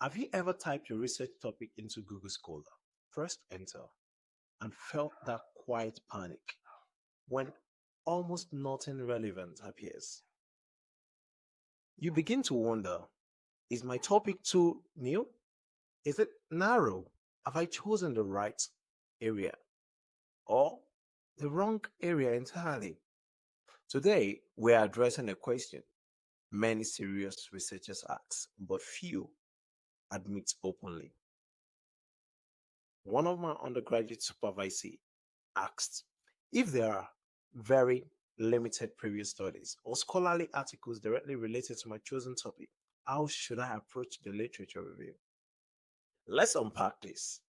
Have you ever typed your research topic into Google Scholar, pressed enter, and felt that quiet panic when almost nothing relevant appears? You begin to wonder, is my topic too new? Is it narrow? Have I chosen the right area or the wrong area entirely? Today, we are addressing a question many serious researchers ask, but few admit openly. One of my undergraduate supervisors asked if there are very limited previous studies or scholarly articles directly related to my chosen topic, how should I approach the literature review? Let's unpack this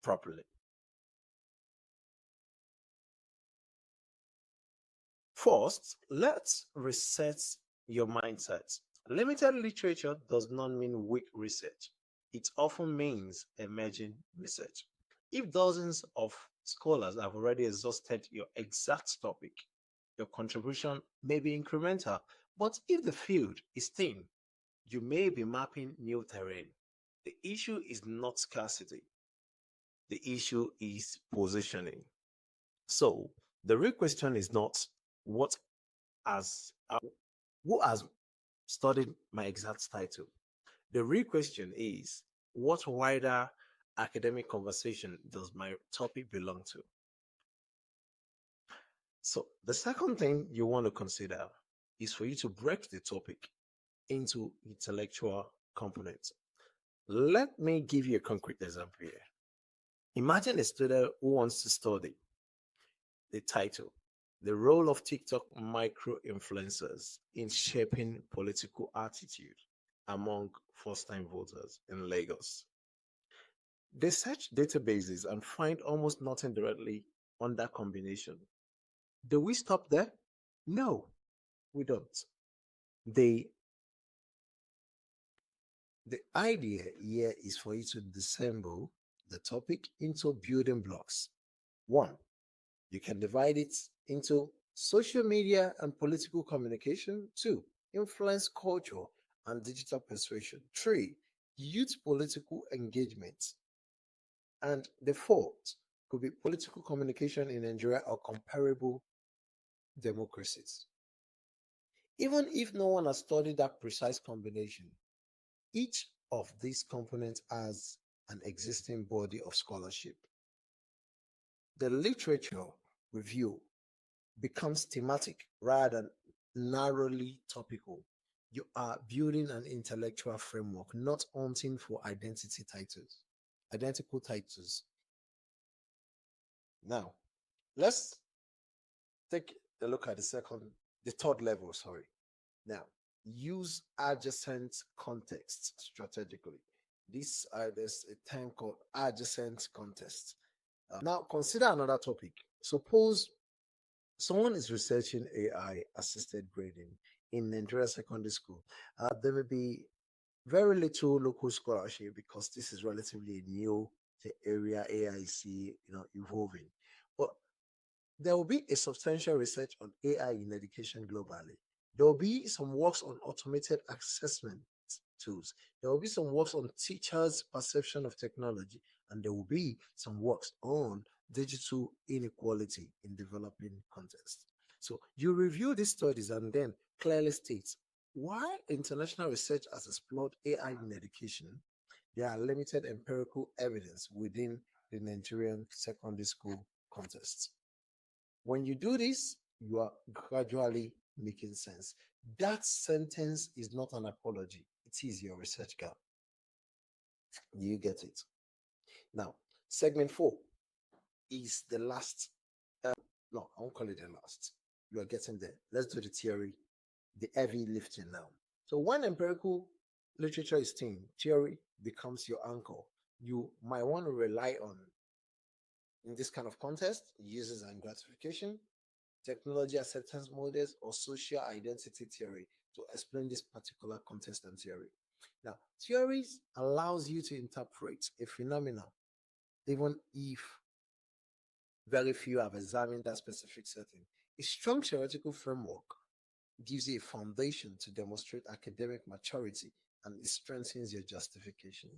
properly. First, let's reset your mindset. Limited literature does not mean weak research. It often means emerging research. If dozens of scholars have already exhausted your exact topic, your contribution may be incremental. But if the field is thin, you may be mapping new terrain. The issue is not scarcity. The issue is positioning. So the real question is not what has who has studied my exact title. The real question is what wider academic conversation does my topic belong to? So the second thing you want to consider is for you to break the topic into intellectual components. Let me give you a concrete example here. Imagine a student who wants to study the title, the role of TikTok micro influencers in shaping political attitude among first-time voters in Lagos. They search databases and find almost nothing directly on that combination. Do we stop there? No, we don't. The idea here is for you to disassemble the topic into building blocks. One, you can divide it into social media and political communication. Two, influence culture and digital persuasion. Three, youth political engagement. And the fourth could be political communication in Nigeria or comparable democracies. Even if no one has studied that precise combination, each of these components has an existing body of scholarship. The literature review becomes thematic rather than narrowly topical. You are building an intellectual framework, not hunting for identical titles. Now, let's take a look at the third level, sorry. Now, use adjacent context strategically. There's a term called adjacent context. Now, consider another topic. Suppose someone is researching AI assisted grading in Nigeria secondary school. There may be very little local scholarship because this is relatively new area AI is evolving. But there will be a substantial research on AI in education globally. There will be some works on automated assessment tools. There will be some works on teachers' perception of technology, and there will be some works on digital inequality in developing contexts. So you review these studies and then clearly state while international research has explored AI in education, there are limited empirical evidence within the Nigerian secondary school context. When you do this, you are gradually making sense. That sentence is not an apology. It is your research gap. You get it. Now, segment 4 is the last. No, I won't call it the last. You are getting there. Let's do the theory, the heavy lifting now. So when empirical literature is thin, theory becomes your anchor. You might want to rely on, in this kind of context, users and gratification, technology acceptance models, or social identity theory to explain this particular context and theory. Now, theories allows you to interpret a phenomenon, even if very few have examined that specific setting. A strong theoretical framework gives you a foundation to demonstrate academic maturity and it strengthens your justification.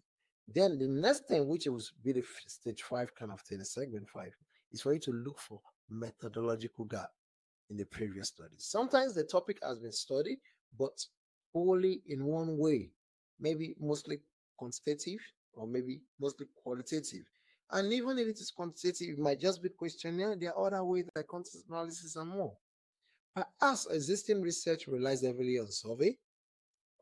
Then the next thing, which will be the stage five kind of thing, the segment five, is for you to look for methodological gap in the previous studies. Sometimes the topic has been studied, but only in one way, maybe mostly quantitative or maybe mostly qualitative. And even if it is quantitative, it might just be questionnaire. There are other ways like context analysis and more. Perhaps existing research relies heavily on survey,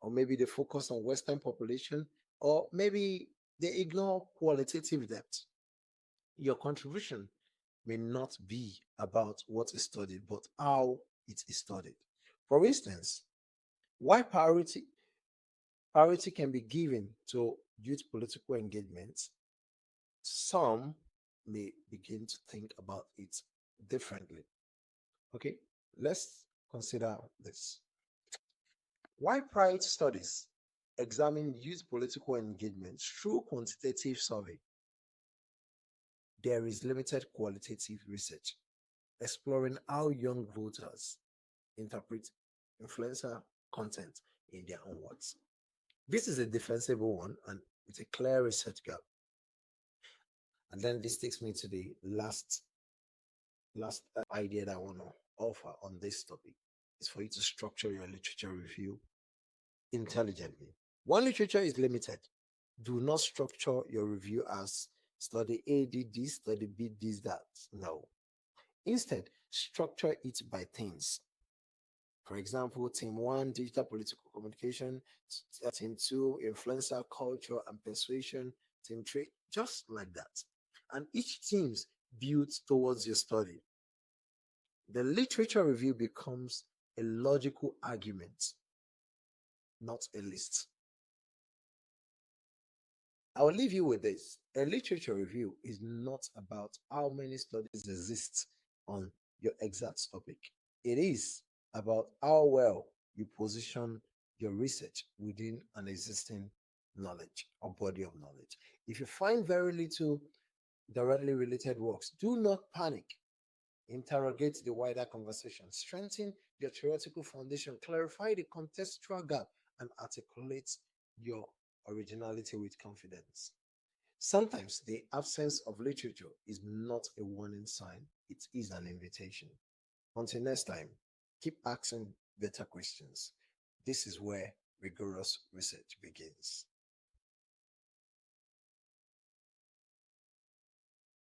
or maybe they focus on Western population, or maybe they ignore qualitative depth. Your contribution may not be about what is studied, but how it is studied. For instance, why priority can be given to youth political engagement, some may begin to think about it differently. Okay, let's consider this. Why priority studies examine youth political engagement through quantitative survey? There is limited qualitative research exploring how young voters interpret influencer content in their own words. This is a defensible one and with a clear research gap. And then this takes me to the last idea that I want to offer on this topic is for you to structure your literature review intelligently. One, literature is limited. Do not structure your review as study A did this, study B did that. No. Instead, structure it by themes. For example, team one, digital political communication, team two, influencer culture and persuasion, team three, just like that. And each team's builds towards your study. The literature review becomes a logical argument, not a list. I will leave you with this. A literature review is not about how many studies exist on your exact topic. It is about how well you position your research within an existing knowledge or body of knowledge. If you find very little directly related works, do not panic. Interrogate the wider conversation, strengthen your theoretical foundation, clarify the contextual gap, and articulate your originality with confidence. Sometimes the absence of literature is not a warning sign, it is an invitation. Until next time, keep asking better questions. This is where rigorous research begins.